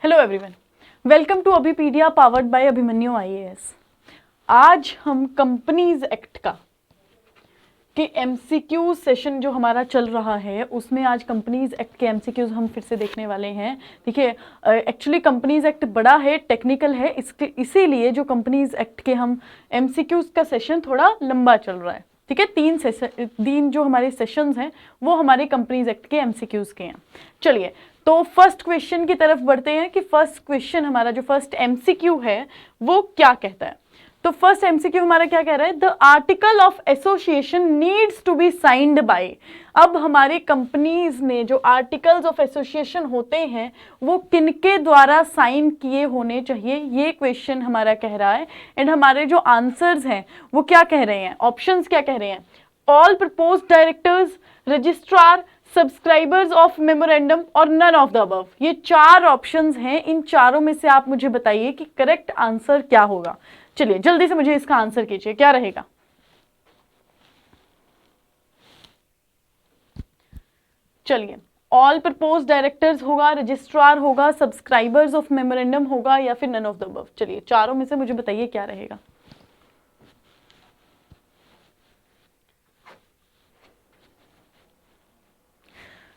Hello everyone, welcome to Abhipedia powered by Abhimanyu IAS. आज हम companies act का के एमसीक्यू सेशन जो हमारा चल रहा है उसमें आज कंपनीज एक्ट के एमसीक्यूज हम फिर से देखने वाले हैं। देखिए, एक्चुअली कंपनीज एक्ट बड़ा है, टेक्निकल है, इसीलिए जो कंपनीज एक्ट के हम एमसीक्यूज का सेशन थोड़ा लंबा चल रहा है। ठीक है, तीन जो हमारे सेशंस हैं वो हमारे कंपनीज एक्ट के एमसीक्यूज के हैं। चलिए, तो फर्स्ट क्वेश्चन की तरफ बढ़ते हैं कि फर्स्ट क्वेश्चन हमारा जो फर्स्ट एमसीक्यू है वो क्या कहता है। तो फर्स्ट एमसीक्यू हमारा क्या कह रहा है, the article of association needs to be signed by. अब हमारे कंपनीज में जो आर्टिकल्स ऑफ एसोसिएशन होते हैं वो किनके द्वारा साइन किए होने चाहिए, ये क्वेश्चन हमारा कह रहा है। एंड हमारे जो आंसर्स हैं वो क्या कह रहे हैं, ऑप्शंस क्या कह रहे हैं, all proposed directors, registrar, subscribers of memorandum और नन ऑफ द अबव। ये चार ऑप्शंस हैं, इन चारों में से आप मुझे बताइए कि करेक्ट आंसर क्या होगा। चलिए जल्दी से मुझे इसका आंसर कीजिए, क्या रहेगा। चलिए, ऑल प्रपोज्ड डायरेक्टर्स होगा, रजिस्ट्रार होगा, सब्सक्राइबर्स ऑफ मेमोरेंडम होगा या फिर नन ऑफ द अबव। चलिए चारों में से मुझे बताइए क्या रहेगा।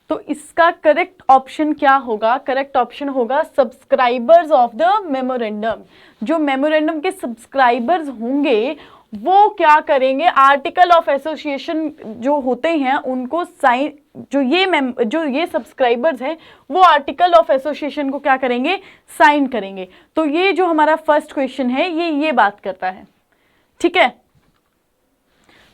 तो इसका करेक्ट ऑप्शन क्या होगा, करेक्ट ऑप्शन होगा सब्सक्राइबर्स ऑफ द मेमोरेंडम। जो मेमोरेंडम के सब्सक्राइबर्स होंगे वो क्या करेंगे, आर्टिकल ऑफ एसोसिएशन जो होते हैं उनको साइन, जो ये सब्सक्राइबर्स हैं वो आर्टिकल ऑफ एसोसिएशन को क्या करेंगे, साइन करेंगे। तो ये जो हमारा फर्स्ट क्वेश्चन है ये बात करता है। ठीक है,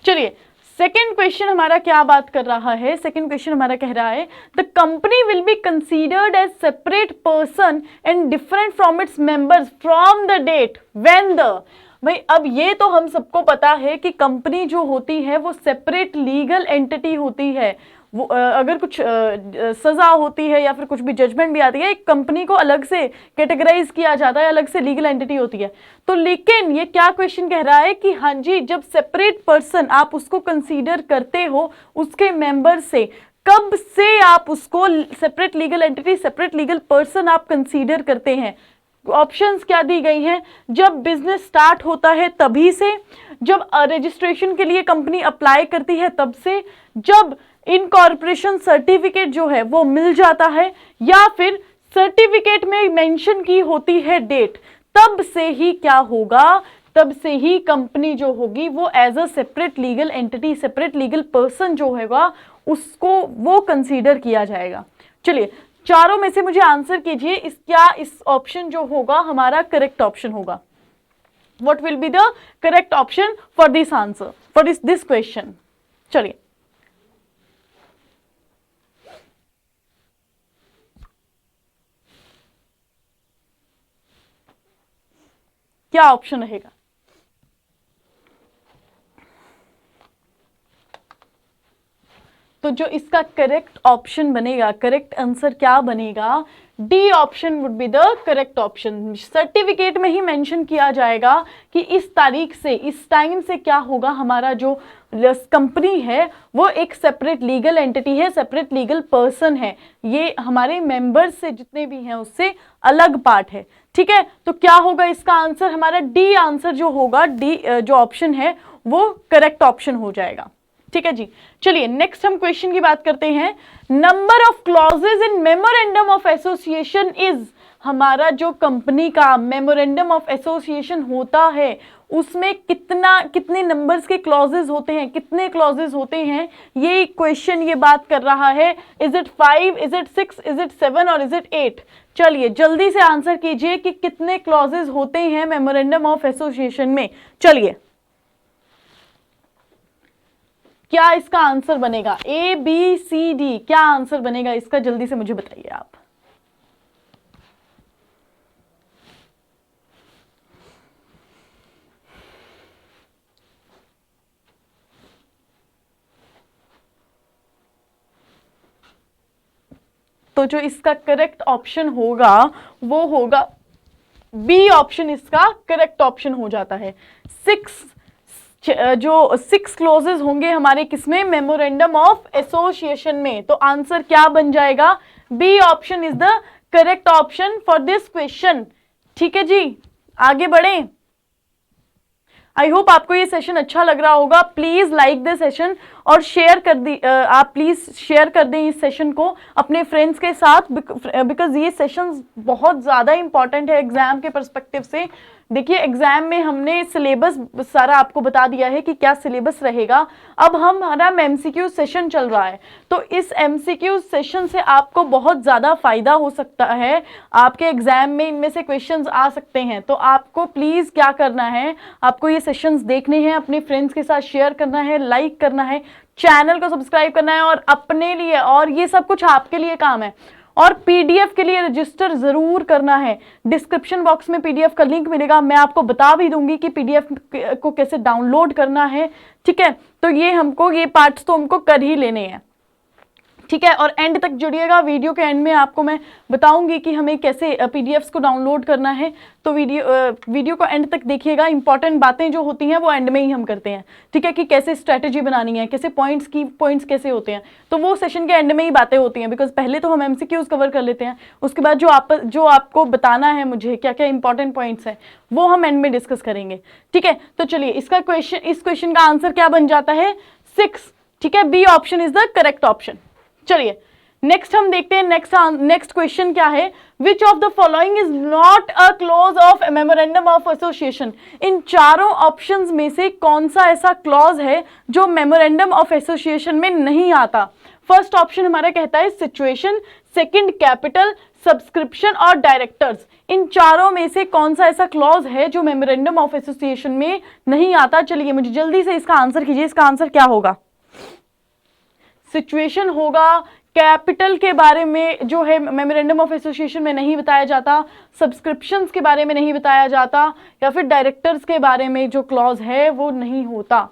चलिए सेकेंड क्वेश्चन हमारा क्या बात कर रहा है। सेकेंड क्वेश्चन हमारा कह रहा है the company will be considered as separate person and different from its members from the date when the. भाई अब ये तो हम सबको पता है कि कंपनी जो होती है वो सेपरेट लीगल एंटिटी होती है। वो अगर कुछ सजा होती है या फिर कुछ भी जजमेंट भी आती है, एक कंपनी को अलग से कैटेगराइज किया जाता है, अलग से लीगल एंटिटी होती है। तो लेकिन ये क्या क्वेश्चन कह रहा है कि हाँ जी, जब सेपरेट पर्सन आप उसको कंसीडर करते हो उसके मेंबर से, कब से आप उसको separate legal entity, separate legal person आप कंसीडर करते हैं। ऑप्शंस क्या दी गई हैं, जब बिजनेस स्टार्ट होता है तभी से, जब रजिस्ट्रेशन के लिए कंपनी अप्लाई करती है तब से, जब इनकॉर्पोरेशन सर्टिफिकेट जो है वो मिल जाता है, या फिर सर्टिफिकेट में मेंशन की होती है डेट, तब से ही क्या होगा, तब से ही कंपनी जो होगी वो as a separate legal entity, separate legal person जो होगा उसको वो कंसीडर किया जाएगा। चलिए चारों में से मुझे आंसर कीजिए, इस ऑप्शन जो होगा हमारा करेक्ट ऑप्शन होगा। What will be the correct option for this answer, for this question. चलिए क्या ऑप्शन रहेगा। तो जो इसका करेक्ट ऑप्शन बनेगा, करेक्ट आंसर क्या बनेगा, D option would be the correct option. Certificate में ही मेंशन किया जाएगा कि इस तारीख से, इस टाइम से क्या होगा, हमारा जो कंपनी है वो एक सेपरेट लीगल एंटिटी है, सेपरेट लीगल पर्सन है, ये हमारे मेंबर्स से जितने भी हैं उससे अलग पार्ट है। ठीक है, तो क्या होगा इसका आंसर, हमारा डी आंसर जो होगा, डी जो ऑप्शन है वो करेक्ट ऑप्शन हो जाएगा। ठीक है जी, चलिए नेक्स्ट हम क्वेश्चन की बात करते हैं। Number of clauses in memorandum of association is, हमारा जो कंपनी का मेमोरेंडम ऑफ एसोसिएशन होता है उसमें कितने नंबर्स के क्लॉजेज होते हैं, कितने क्लॉजेज होते हैं, ये क्वेश्चन ये बात कर रहा है। Is it 5, is it 6, is it 7 और इज इट 8। चलिए जल्दी से आंसर कीजिए कि कितने क्लॉजेज होते हैं मेमोरेंडम ऑफ एसोसिएशन में। चलिए क्या इसका आंसर बनेगा, ए बी सी डी, क्या आंसर बनेगा इसका, जल्दी से मुझे बताइए आप। तो जो इसका करेक्ट ऑप्शन होगा वो होगा बी ऑप्शन, इसका करेक्ट ऑप्शन हो जाता है। 6 क्लोजेस होंगे हमारे किसमें, मेमोरेंडम ऑफ एसोसिएशन में। तो आंसर क्या बन जाएगा, B option is the correct option for this question. ठीक है जी, आगे बढ़े। आई होप आपको ये सेशन अच्छा लग रहा होगा। प्लीज लाइक द सेशन और शेयर कर दी, आप प्लीज शेयर कर दें इस सेशन को अपने फ्रेंड्स के साथ, बिकॉज ये सेशंस बहुत ज़्यादा इंपॉर्टेंट है एग्जाम के पर्सपेक्टिव से। देखिए एग्जाम में हमने सिलेबस सारा आपको बता दिया है कि क्या सिलेबस रहेगा। अब हमारा एमसीक्यू सेशन चल रहा है, तो इस एमसीक्यू सेशन से आपको बहुत ज़्यादा फायदा हो सकता है। आपके एग्जाम में इनमें से क्वेश्चंस आ सकते हैं, तो आपको प्लीज़ क्या करना है, आपको ये सेशंस देखने हैं, अपने फ्रेंड्स के साथ शेयर करना है, लाइक करना है, चैनल को सब्सक्राइब करना है और अपने लिए, और ये सब कुछ आपके लिए काम है। और पीडीएफ के लिए रजिस्टर जरूर करना है। डिस्क्रिप्शन बॉक्स में पीडीएफ का लिंक मिलेगा, मैं आपको बता भी दूंगी कि पीडीएफ को कैसे डाउनलोड करना है। ठीक है, तो ये पार्ट्स तो हमको कर ही लेने हैं। ठीक है, और एंड तक जुड़िएगा। वीडियो के एंड में आपको मैं बताऊंगी कि हमें कैसे पीडीएफ्स को डाउनलोड करना है, तो वीडियो को एंड तक देखिएगा। इंपॉर्टेंट बातें जो होती हैं वो एंड में ही हम करते हैं। ठीक है, कि कैसे स्ट्रैटेजी बनानी है, कैसे पॉइंट्स कैसे होते हैं, तो वो सेशन के एंड में ही बातें होती हैं। बिकॉज पहले तो हम एमसीक्यूज कवर कर लेते हैं, उसके बाद जो आपको बताना है मुझे क्या क्या इंपॉर्टेंट पॉइंट्स हैं वो हम एंड में डिस्कस करेंगे। ठीक है, तो चलिए इस क्वेश्चन का आंसर क्या बन जाता है, 6। ठीक है, B option is the correct option. चलिए नेक्स्ट हम देखते हैं। नेक्स्ट क्वेश्चन क्या है, which of the following is not a clause of memorandum of association. इन चारों ऑप्शंस में से कौन सा ऐसा क्लॉज है जो मेमोरेंडम ऑफ एसोसिएशन में नहीं आता। फर्स्ट ऑप्शन हमारा कहता है सिचुएशन, सेकंड कैपिटल, सब्सक्रिप्शन और डायरेक्टर्स। इन चारों में से कौन सा ऐसा क्लॉज है जो मेमोरेंडम ऑफ एसोसिएशन में नहीं आता। चलिए मुझे जल्दी से इसका आंसर कीजिए। इसका आंसर क्या होगा, सिचुएशन होगा, कैपिटल के बारे में जो है मेमोरेंडम ऑफ एसोसिएशन में नहीं बताया जाता, सब्सक्रिप्शंस के बारे में नहीं बताया जाता, या फिर डायरेक्टर्स के बारे में जो क्लॉज है वो नहीं होता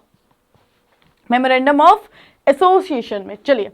मेमोरेंडम ऑफ एसोसिएशन में। चलिए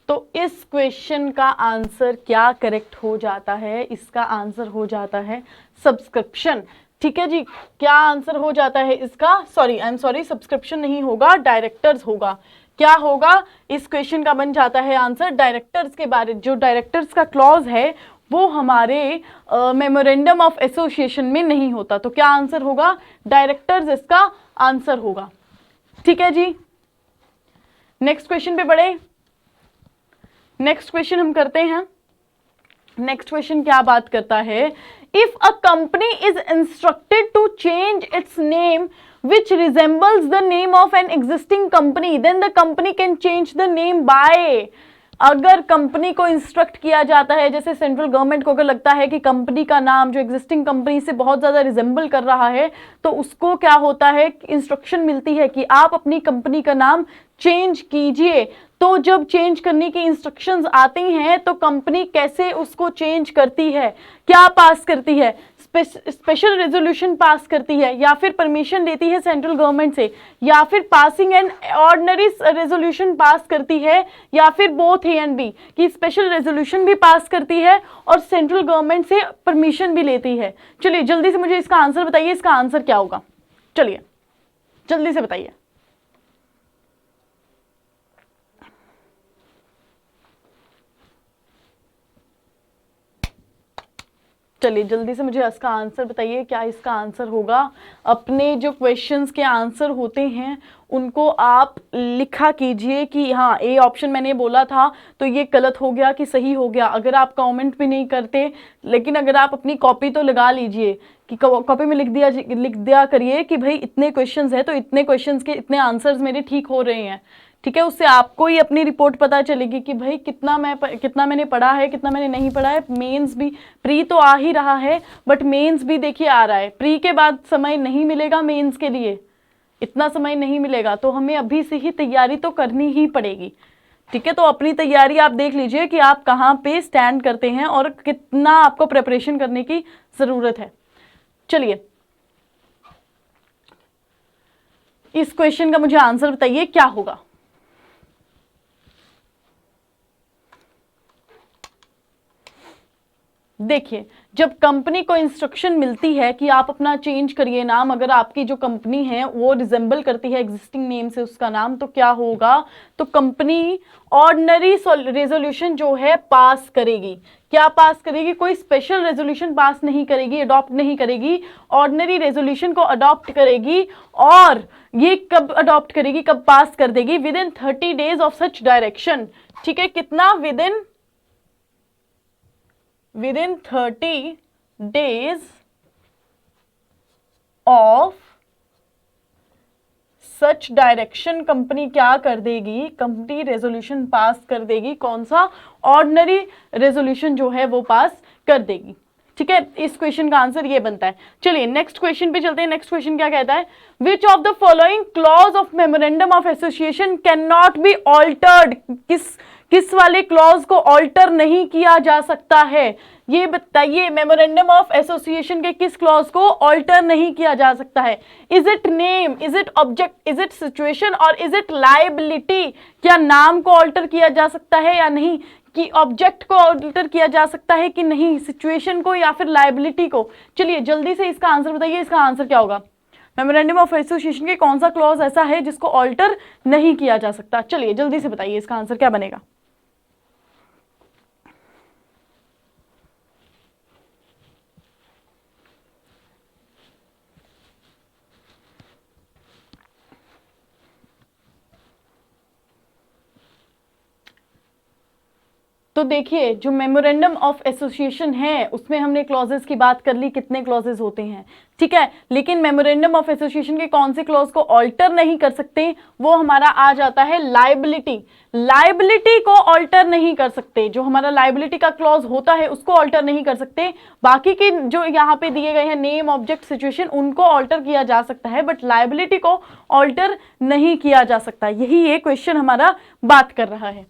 तो इस क्वेश्चन का आंसर क्या करेक्ट हो जाता है, इसका आंसर हो जाता है सब्सक्रिप्शन। ठीक है जी, क्या आंसर हो जाता है इसका, सब्सक्रिप्शन नहीं होगा, डायरेक्टर्स होगा। क्या होगा, इस क्वेश्चन का बन जाता है आंसर डायरेक्टर्स के बारे, जो डायरेक्टर्स का क्लॉज है वो हमारे मेमोरेंडम ऑफ एसोसिएशन में नहीं होता। तो क्या आंसर होगा, डायरेक्टर्स इसका आंसर होगा। ठीक है जी, नेक्स्ट क्वेश्चन पे बढ़े। नेक्स्ट क्वेश्चन हम करते हैं। नेक्स्ट क्वेश्चन क्या बात करता है, if a company is instructed to change its name which resembles the name of an existing company then the company can change the name by। अगर कंपनी को इंस्ट्रक्ट किया जाता है, जैसे सेंट्रल गवर्नमेंट को अगर लगता है कि कंपनी का नाम जो एग्जिस्टिंग कंपनी से बहुत ज़्यादा रिजेंबल कर रहा है, तो उसको क्या होता है, इंस्ट्रक्शन मिलती है कि आप अपनी कंपनी का नाम चेंज कीजिए। तो जब चेंज करने की इंस्ट्रक्शंस आती हैं तो कंपनी कैसे उसको चेंज करती है, क्या पास करती है, स्पेशल रेजोल्यूशन पास करती है, या फिर परमिशन लेती है सेंट्रल गवर्नमेंट से, या फिर passing and ordinary resolution pass करती है, या फिर बोथ ए एंड बी, कि स्पेशल रेजोल्यूशन भी पास करती है और सेंट्रल गवर्नमेंट से परमिशन भी लेती है। चलिए जल्दी से मुझे इसका आंसर बताइए, इसका आंसर क्या होगा, चलिए जल्दी से बताइए। चलिए जल्दी से मुझे इसका आंसर बताइए, क्या इसका आंसर होगा। अपने जो क्वेश्चंस के आंसर होते हैं उनको आप लिखा कीजिए कि हाँ ए ऑप्शन मैंने बोला था तो ये गलत हो गया कि सही हो गया। अगर आप कमेंट भी नहीं करते, लेकिन अगर आप अपनी कॉपी तो लगा लीजिए कि कॉपी में लिख दिया करिए कि भाई इतने क्वेश्चंस है तो इतने क्वेश्चंस के इतने आंसर्स मेरे ठीक हो रहे हैं। ठीक है, उससे आपको ही अपनी रिपोर्ट पता चलेगी कि भाई कितना मैंने पढ़ा है, कितना मैंने नहीं पढ़ा है। मेंस भी, प्री तो आ ही रहा है बट मेंस भी देखिए आ रहा है। प्री के बाद समय नहीं मिलेगा, मेंस के लिए इतना समय नहीं मिलेगा, तो हमें अभी से ही तैयारी तो करनी ही पड़ेगी। ठीक है, तो अपनी तैयारी आप देख लीजिए कि आप कहाँ पे स्टैंड करते हैं और कितना आपको प्रिपरेशन करने की जरूरत है। चलिए इस क्वेश्चन का मुझे आंसर बताइए क्या होगा। देखिए जब कंपनी को इंस्ट्रक्शन मिलती है कि आप अपना चेंज करिए नाम, अगर आपकी जो कंपनी है वो रिजेंबल करती है एग्जिस्टिंग नेम से उसका नाम, तो क्या होगा, तो कंपनी ऑर्डिनरी रेजोल्यूशन जो है पास करेगी। क्या पास करेगी, कोई स्पेशल रेजोल्यूशन पास नहीं करेगी, अडॉप्ट नहीं करेगी, ऑर्डिनरी रेजोल्यूशन को अडॉप्ट करेगी। और ये कब अडॉप्ट करेगी, कब पास कर देगी, with in 30 days of such direction. ठीक है, कितना, with in 30 days of such direction company क्या कर देगी, कंपनी रेजोल्यूशन पास कर देगी। कौन सा, ऑर्डिनरी रेजोल्यूशन जो है वो पास कर देगी। ठीक है, इस क्वेश्चन का आंसर ये बनता है। चलिए नेक्स्ट क्वेश्चन पे चलते हैं। नेक्स्ट क्वेश्चन क्या कहता है, which of the following clause of memorandum of association can not be altered, किस वाले क्लॉज को ऑल्टर नहीं किया जा सकता है, ये बताइए। मेमोरेंडम ऑफ एसोसिएशन के किस क्लॉज को ऑल्टर नहीं किया जा सकता है। Is it name, is it object, is it situation और इज इट लायबिलिटी। क्या नाम को ऑल्टर किया जा सकता है या नहीं, कि ऑब्जेक्ट को ऑल्टर किया जा सकता है कि नहीं, सिचुएशन को या फिर लायबिलिटी को। चलिए जल्दी से इसका आंसर बताइए, इसका आंसर क्या होगा। मेमोरेंडम ऑफ एसोसिएशन के कौन सा क्लॉज ऐसा है जिसको ऑल्टर नहीं किया जा सकता, चलिए जल्दी से बताइए इसका आंसर क्या बनेगा। तो देखिए, जो मेमोरेंडम ऑफ एसोसिएशन है उसमें हमने क्लॉजेस की बात कर ली, कितने क्लॉजेस होते हैं। ठीक है, लेकिन मेमोरेंडम ऑफ एसोसिएशन के कौन से क्लॉज को ऑल्टर नहीं कर सकते, वो हमारा आ जाता है लायबिलिटी। लायबिलिटी को ऑल्टर नहीं कर सकते, जो हमारा लायबिलिटी का क्लॉज होता है उसको ऑल्टर नहीं कर सकते। बाकी के जो यहाँ पे दिए गए हैं नेम, ऑब्जेक्ट, सिचुएशन, उनको ऑल्टर किया जा सकता है, बट लायबिलिटी को ऑल्टर नहीं किया जा सकता। यही ये क्वेश्चन हमारा बात कर रहा है।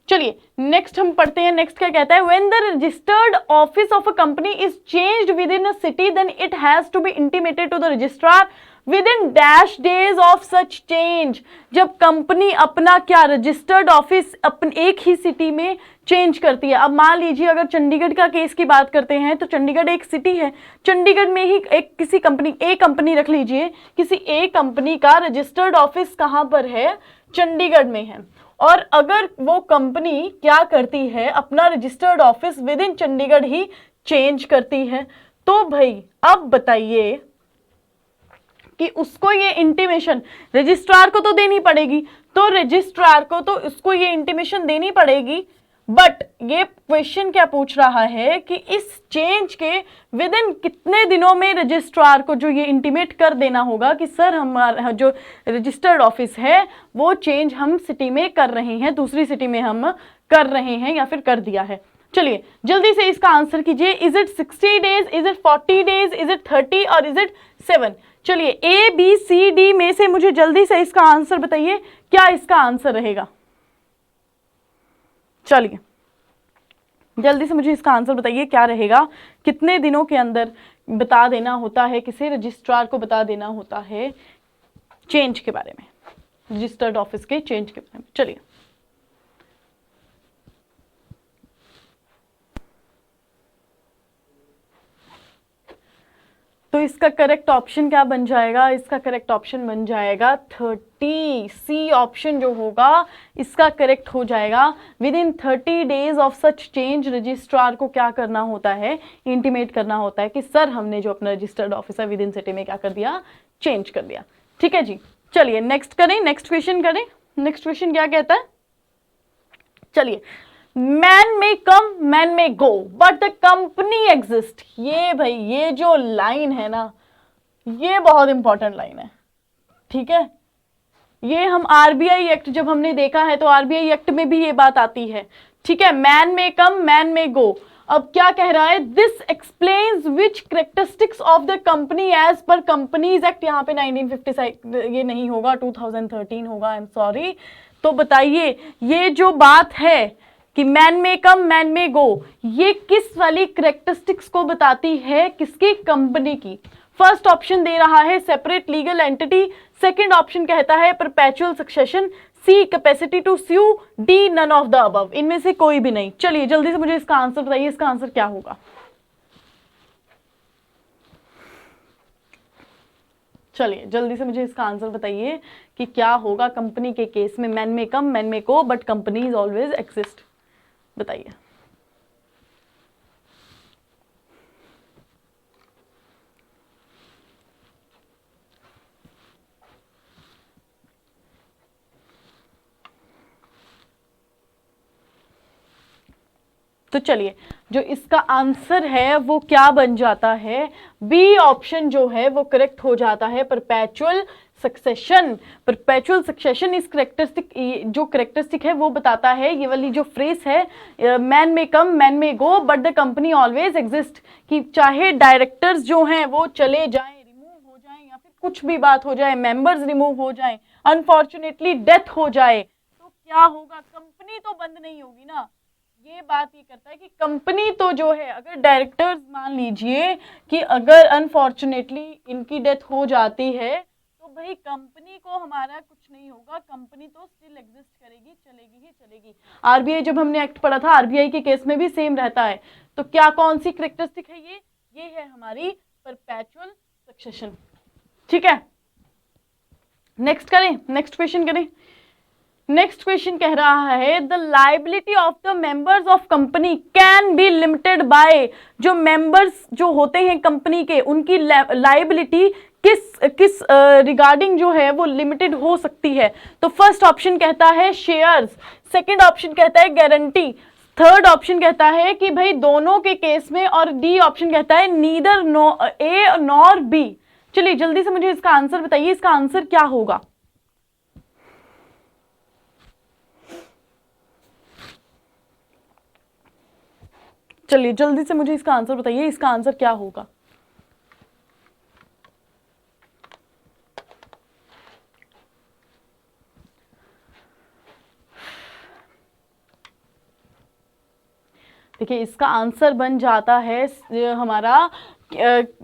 चलिए नेक्स्ट हम पढ़ते हैं। नेक्स्ट क्या कहता है, when the registered office of a company is changed within a city then it has to be intimated to the registrar within dash days of such change. जब company अपना क्या registered office अपन एक ही city में change करती है। अब मान लीजिए अगर चंडीगढ़ का केस की बात करते हैं तो चंडीगढ़ एक सिटी है, चंडीगढ़ में ही एक किसी कंपनी, ए कंपनी रख लीजिए, किसी ए कंपनी का रजिस्टर्ड ऑफिस कहाँ पर है, चंडीगढ़ में है। और अगर वो कंपनी क्या करती है, अपना registered office with in Chandigarh he change करती है, तो भाई अब बताइए कि उसको ये इंटीमेशन रजिस्ट्रार को तो देनी पड़ेगी, तो रजिस्ट्रार को तो उसको ये इंटीमेशन देनी पड़ेगी। बट ये क्वेश्चन क्या पूछ रहा है कि इस चेंज के विद इन कितने दिनों में रजिस्ट्रार को जो ये इंटीमेट कर देना होगा कि सर हमारा जो रजिस्टर्ड ऑफिस है वो चेंज हम सिटी में कर रहे हैं, दूसरी सिटी में हम कर रहे हैं या फिर कर दिया है। चलिए जल्दी से इसका आंसर कीजिए। Is it 60 days, is it 40 days, is it 30 और इज इट 7। चलिए ए बी सी डी में से मुझे जल्दी से इसका आंसर बताइए, क्या इसका आंसर रहेगा। चलिए जल्दी से मुझे इसका आंसर बताइए क्या रहेगा। कितने दिनों के अंदर बता देना होता है, किसी रजिस्ट्रार को बता देना होता है चेंज के बारे में, रजिस्टर्ड ऑफिस के चेंज के बारे में। चलिए तो इसका करेक्ट ऑप्शन क्या बन जाएगा, इसका करेक्ट ऑप्शन बन जाएगा 30। सी ऑप्शन जो होगा इसका करेक्ट हो जाएगा। With in 30 days of such change registrar को क्या करना होता है, इंटीमेट करना होता है कि सर हमने जो अपना रजिस्टर्ड ऑफिस है विद इन सिटी में क्या कर दिया, चेंज कर दिया। ठीक है जी, चलिए नेक्स्ट करें, नेक्स्ट क्वेश्चन करें। नेक्स्ट क्वेश्चन क्या कहता है, चलिए मैन में कम मैन में go but the company exist. ये भाई ये जो लाइन है ना, ये बहुत इंपॉर्टेंट लाइन है। ठीक है, ये हम आरबीआई एक्ट जब हमने देखा है तो आरबीआई एक्ट में भी ये बात आती है। ठीक है, मैन में कम मैन में गो। अब क्या कह रहा है, this explains which characteristics of the company as per Companies Act. यहाँ पे 1956 ये नहीं होगा, 2013 होगा, आई एम सॉरी। तो बताइए ये जो बात है कि मैन में कम मैन में गो, ये किस वाली करेक्टरिस्टिक्स को बताती है, किसकी, कंपनी की। फर्स्ट ऑप्शन दे रहा है separate legal entity, second option कहता है perpetual succession, C capacity to sue, D none of the above. इनमें से कोई भी नहीं। चलिए जल्दी से मुझे इसका आंसर बताइए, इसका आंसर क्या होगा। चलिए जल्दी से मुझे इसका आंसर बताइए कि क्या होगा कंपनी के केस में। मैन में कम, मैन में को, but company is always exist. बताइए। तो चलिए जो इसका आंसर है वो क्या बन जाता है, बी ऑप्शन जो है वो करेक्ट हो जाता है, परपेचुअल सक्सेशन। परपेचुअल सक्सेशन इस करेक्टरिस्टिक, जो करेक्टरिस्टिक है वो बताता है, ये वाली जो फ्रेज है मैन में कम मैन में go but the company always exist, कि चाहे डायरेक्टर्स जो हैं वो चले जाएं, रिमूव हो जाएं, या फिर कुछ भी बात हो जाए, मेंबर्स रिमूव हो जाएं, अनफॉर्चुनेटली डेथ हो जाए, तो क्या होगा, कंपनी तो बंद नहीं होगी ना। ये बात ये करता है कि कंपनी तो जो है, अगर डायरेक्टर्स मान लीजिए कि अगर अनफॉर्चुनेटली इनकी डेथ हो जाती है तो भाई कंपनी को हमारा कुछ नहीं होगा, कंपनी तो स्टिल एग्जिस्ट करेगी, चलेगी ही चलेगी। आरबीआई जब हमने एक्ट पढ़ा था, आरबीआई के केस में भी सेम रहता है। तो क्या कौन सी करेक्टरिस्टिक है ये है हमारी परपेचुअल सक्सेशन। ठीक है, नेक्स्ट करें, नेक्स्ट क्वेश्चन करें। नेक्स्ट क्वेश्चन कह रहा है the liability of the members of company can be limited by, जो मेंबर्स जो होते हैं कंपनी के, उनकी लाइबिलिटी किस रिगार्डिंग जो है वो लिमिटेड हो सकती है। तो फर्स्ट ऑप्शन कहता है शेयर्स, सेकंड ऑप्शन कहता है गारंटी, थर्ड ऑप्शन कहता है कि भाई दोनों के केस में, और डी ऑप्शन कहता है नीदर ए नॉर बी। चलिए जल्दी से मुझे इसका आंसर बताइए, इसका आंसर क्या होगा। चलिए जल्दी से मुझे इसका आंसर बताइए, इसका आंसर क्या होगा। देखिए इसका आंसर बन जाता है हमारा,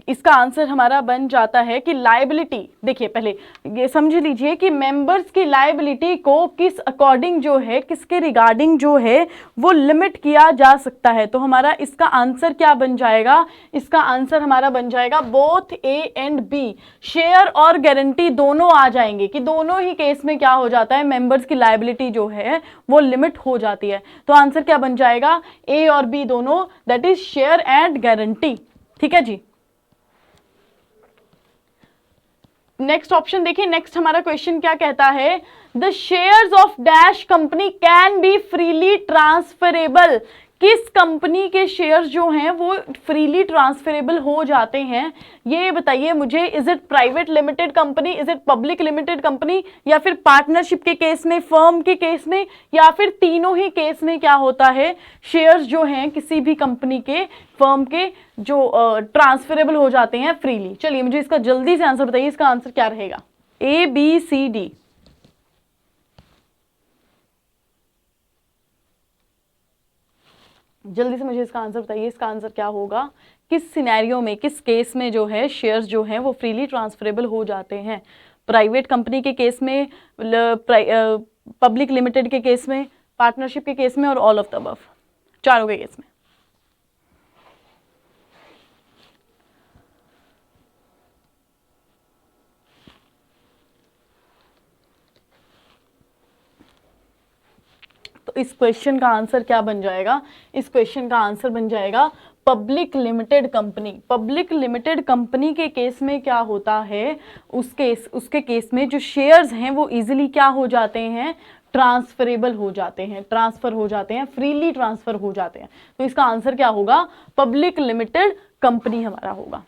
इसका आंसर हमारा बन जाता है कि लायबिलिटी, देखिए पहले ये समझ लीजिए कि मेंबर्स की लायबिलिटी को किस अकॉर्डिंग जो है, किसके रिगार्डिंग जो है वो लिमिट किया जा सकता है। तो हमारा इसका आंसर क्या बन जाएगा, इसका आंसर हमारा बन जाएगा both A and B, share और गारंटी दोनों आ जाएंगे, कि दोनों ही केस में क्या हो जाता है, मेंबर्स की लायबिलिटी जो है वो लिमिट हो जाती है। तो आंसर क्या बन जाएगा, ए और बी दोनों, that is share and guarantee. ठीक है जी। नेक्स्ट ऑप्शन देखिए, नेक्स्ट हमारा क्वेश्चन क्या कहता है, the shares of dash company can be freely transferable, किस कंपनी के शेयर्स जो हैं वो फ्रीली ट्रांसफरेबल हो जाते हैं, ये बताइए मुझे। Is it private limited company, is it public limited company, या फिर पार्टनरशिप के केस में, फर्म के केस में, या फिर तीनों ही केस में क्या होता है, शेयर्स जो हैं किसी भी कंपनी के, फर्म के, जो ट्रांसफरेबल हो जाते हैं फ्रीली। चलिए मुझे इसका जल्दी से आंसर बताइए, इसका आंसर क्या रहेगा, ए बी सी डी। जल्दी से मुझे इसका आंसर बताइए, इसका आंसर क्या होगा, किस सिनेरियो में, किस केस में जो है शेयर्स जो हैं वो फ्रीली ट्रांसफरेबल हो जाते हैं, प्राइवेट कंपनी के केस में, पब्लिक लिमिटेड के केस में, पार्टनरशिप के केस में, और ऑल ऑफ द अबव, चारों के केस में। तो इस क्वेश्चन का आंसर क्या बन जाएगा, इस क्वेश्चन का आंसर बन जाएगा public limited company. Public limited company के केस में क्या होता है, उसके केस में जो शेयर्स हैं वो इजीली क्या हो जाते हैं, ट्रांसफरेबल हो जाते हैं, ट्रांसफर हो जाते हैं, फ्रीली ट्रांसफर हो जाते हैं। तो इसका आंसर क्या होगा, पब्लिक लिमिटेड कंपनी हमारा होगा।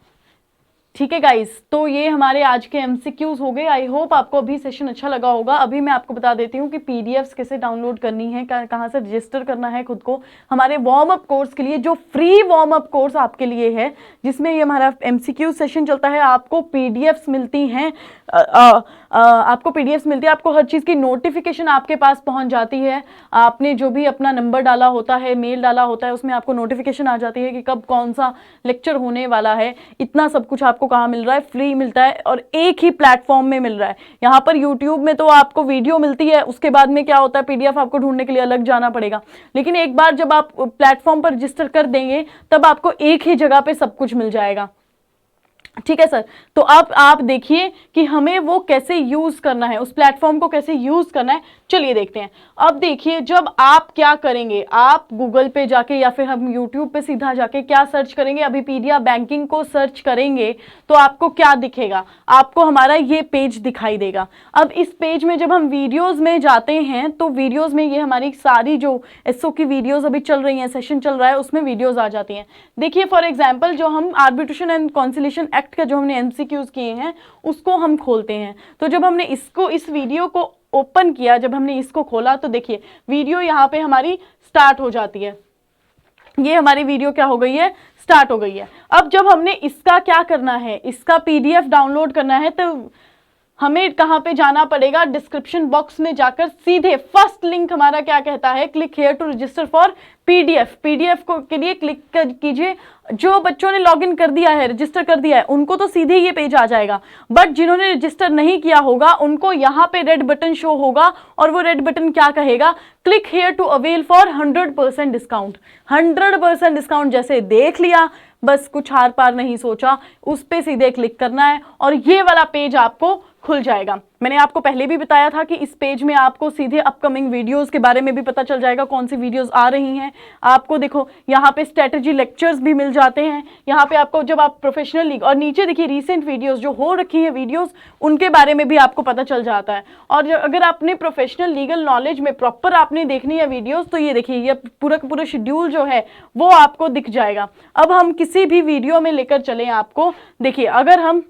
ठीक है गाइस, तो ये हमारे आज के एमसीक्यूज हो गए। आई होप आपको अभी सेशन अच्छा लगा होगा। अभी मैं आपको बता देती हूँ कि पीडीएफ्स कैसे डाउनलोड करनी है, कहाँ से रजिस्टर करना है खुद को हमारे वार्म अप कोर्स के लिए, जो फ्री वार्म अप कोर्स आपके लिए है, जिसमें ये हमारा एमसीक्यू सेशन चलता है। आपको पीडीएफ्स मिलती हैं, आपको पीडीएफ्स मिलती है, आपको हर चीज़ की नोटिफिकेशन आपके पास पहुंच जाती है। आपने जो भी अपना नंबर डाला होता है, मेल डाला होता है, उसमें आपको नोटिफिकेशन आ जाती है कि कब कौन सा लेक्चर होने वाला है। इतना सब कुछ आपको कहाँ मिल रहा है, फ्री मिलता है, और एक ही प्लेटफॉर्म में मिल रहा है। यहाँ पर यूट्यूब में तो आपको वीडियो मिलती है, उसके बाद में क्या होता है, पीडीएफ आपको ढूंढने के लिए अलग जाना पड़ेगा। लेकिन एक बार जब आप प्लेटफॉर्म पर रजिस्टर कर देंगे, तब आपको एक ही जगह पे सब कुछ मिल जाएगा। ठीक है सर। तो अब आप देखिए कि हमें वो कैसे यूज करना है, उस प्लेटफॉर्म को कैसे यूज करना है, चलिए देखते हैं। अब देखिए, जब आप क्या करेंगे, आप गूगल पे जाके या फिर हम यूट्यूब पे सीधा जाके क्या सर्च करेंगे, अभी पीडिया बैंकिंग को सर्च करेंगे तो आपको क्या दिखेगा, आपको हमारा ये पेज दिखाई देगा। अब इस पेज में जब हम वीडियोज में जाते हैं तो वीडियोज में ये हमारी सारी जो एसओ की वीडियोज अभी चल रही हैं, सेशन चल रहा है, उसमें वीडियोज आ जाती हैं। देखिए फॉर एग्जाम्पल, जो हम आर्बिट्रेशन एंड कॉन्सिलेशन एक्ट का जो हमने एमसीक्यूज किए हैं उसको हम खोलते हैं। तो जब हमने इस वीडियो को ओपन किया, जब हमने इसको खोला तो देखिए वीडियो यहाँ पे हमारी स्टार्ट हो जाती है। ये हमारी वीडियो क्या हो गई है, स्टार्ट हो गई है। अब जब हमने इसका क्या करना है, इसका पीडीएफ डाउनलोड करना है, तो हमें कहां पे जाना पड़ेगा, डिस्क्रिप्शन बॉक्स में जाकर सीधे फर्स्ट लिंक हमारा क्या कहता है, click here to register for PDF. PDF को के लिए क्लिक कीजिए। जो बच्चों ने लॉगिन कर दिया है, रजिस्टर कर दिया है, उनको तो सीधे ये पेज आ जाएगा, बट जिन्होंने रजिस्टर नहीं किया होगा उनको यहाँ पे रेड बटन शो होगा, और वो रेड बटन क्या कहेगा, click here to avail for 100% discount. 100% discount जैसे देख लिया, बस कुछ हार पार नहीं सोचा, उस पे सीधे क्लिक करना है और ये वाला पेज आपको खुल जाएगा। मैंने आपको पहले भी बताया था कि इस पेज में आपको सीधे अपकमिंग वीडियोस के बारे में भी पता चल जाएगा, कौन सी वीडियोस आ रही हैं। आपको देखो यहाँ पे स्ट्रेटजी लेक्चर्स भी मिल जाते हैं, यहाँ पे आपको जब आप प्रोफेशनल लीग, और नीचे देखिए रीसेंट वीडियोस जो हो रखी हैं वीडियोस, उनके बारे में भी आपको पता चल जाता है। और अगर आपने प्रोफेशनल लीगल नॉलेज में प्रॉपर आपने देखनी है वीडियोस, तो ये देखिए ये पूरा का पूरा शेड्यूल जो है वो आपको दिख जाएगा। अब हम किसी भी वीडियो में लेकर चलें आपको, देखिए अगर हम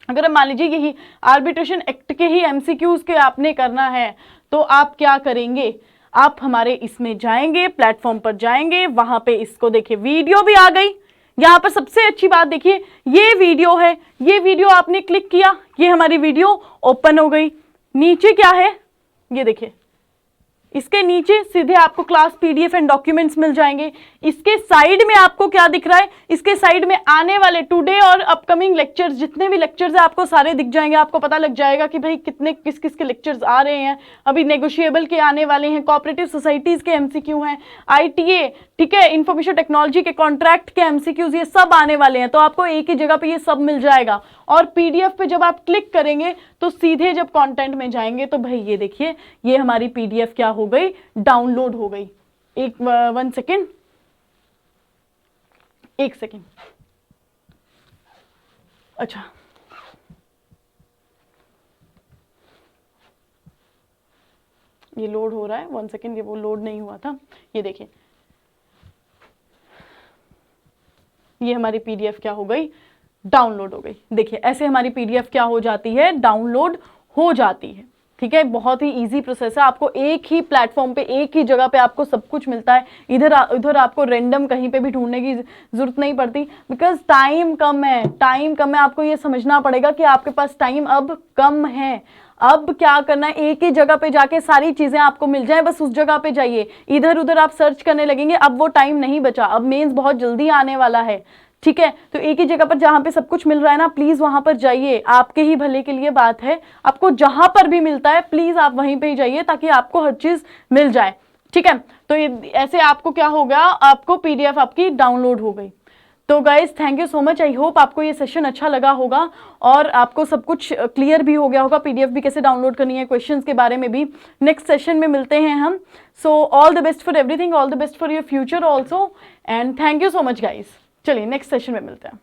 मान लीजिए यही आर्बिट्रेशन एक्ट के ही एमसीक्यूज के आपने करना है, तो आप क्या करेंगे, आप हमारे इसमें जाएंगे, प्लेटफॉर्म पर जाएंगे, वहां पे इसको देखिए वीडियो भी आ गई। यहां पर सबसे अच्छी बात देखिए, ये वीडियो है, ये वीडियो आपने क्लिक किया, ये हमारी वीडियो ओपन हो गई। नीचे क्या है, ये देखिए, इसके नीचे सीधे आपको क्लास पीडीएफ एंड डॉक्यूमेंट्स मिल जाएंगे। इसके साइड में आपको क्या दिख रहा है, इसके साइड में आने वाले टुडे और अपकमिंग लेक्चर्स, जितने भी लेक्चर्स है आपको सारे दिख जाएंगे। आपको पता लग जाएगा कि भाई कितने किस किस के लेक्चर्स आ रहे हैं। अभी नेगोशिएबल के आने वाले हैं, कोऑपरेटिव सोसाइटीज के एमसीक्यू हैं, आईटीए, ठीक है, इंफॉर्मेशन टेक्नोलॉजी के कॉन्ट्रैक्ट के एमसीक्यूज, ये सब आने वाले हैं। तो आपको एक ही जगह पे ये सब मिल जाएगा। और पीडीएफ पे जब आप क्लिक करेंगे तो सीधे जब कंटेंट में जाएंगे तो भाई ये देखिए, ये हमारी पीडीएफ क्या हो गई, डाउनलोड हो गई। एक 1 सेकेंड, 1 सेकेंड, अच्छा ये लोड हो रहा है, 1 सेकेंड, ये वो लोड नहीं हुआ था। ये देखिए, ये हमारी पीडीएफ क्या हो गई, डाउनलोड हो गई। देखिए ऐसे हमारी पीडीएफ क्या हो जाती है, डाउनलोड हो जाती है। ठीक है, बहुत ही इजी प्रोसेस है। आपको एक ही प्लेटफॉर्म पे, एक ही जगह पे आपको सब कुछ मिलता है। इधर आपको रैंडम कहीं पे भी ढूंढने की जरूरत नहीं पड़ती, बिकॉज टाइम कम है, टाइम कम है। आपको ये समझना पड़ेगा कि आपके पास टाइम अब कम है। अब क्या करना है, एक ही जगह पे जाके सारी चीजें आपको मिल जाए, बस उस जगह पे जाइए। इधर उधर आप सर्च करने लगेंगे, अब वो टाइम नहीं बचा। अब मेंस बहुत जल्दी आने वाला है, ठीक है। तो एक ही जगह पर जहां पे सब कुछ मिल रहा है ना, प्लीज वहां पर जाइए। आपके ही भले के लिए बात है, आपको जहां पर भी मिलता है प्लीज आप वहीं पे ही जाइए, ताकि आपको हर चीज मिल जाए, ठीक है। तो ये ऐसे आपको क्या हो गया, आपको पीडीएफ आपकी डाउनलोड हो गई। तो guys thank you so much. I hope आपको ये सेशन अच्छा लगा होगा और आपको सब कुछ क्लियर भी हो गया होगा, पीडीएफ भी कैसे डाउनलोड करनी है, क्वेश्चंस के बारे में भी। नेक्स्ट सेशन में मिलते हैं हम। So all the best for everything, all the best for your future also, and thank you so much guys. चलिए नेक्स्ट सेशन में मिलते हैं।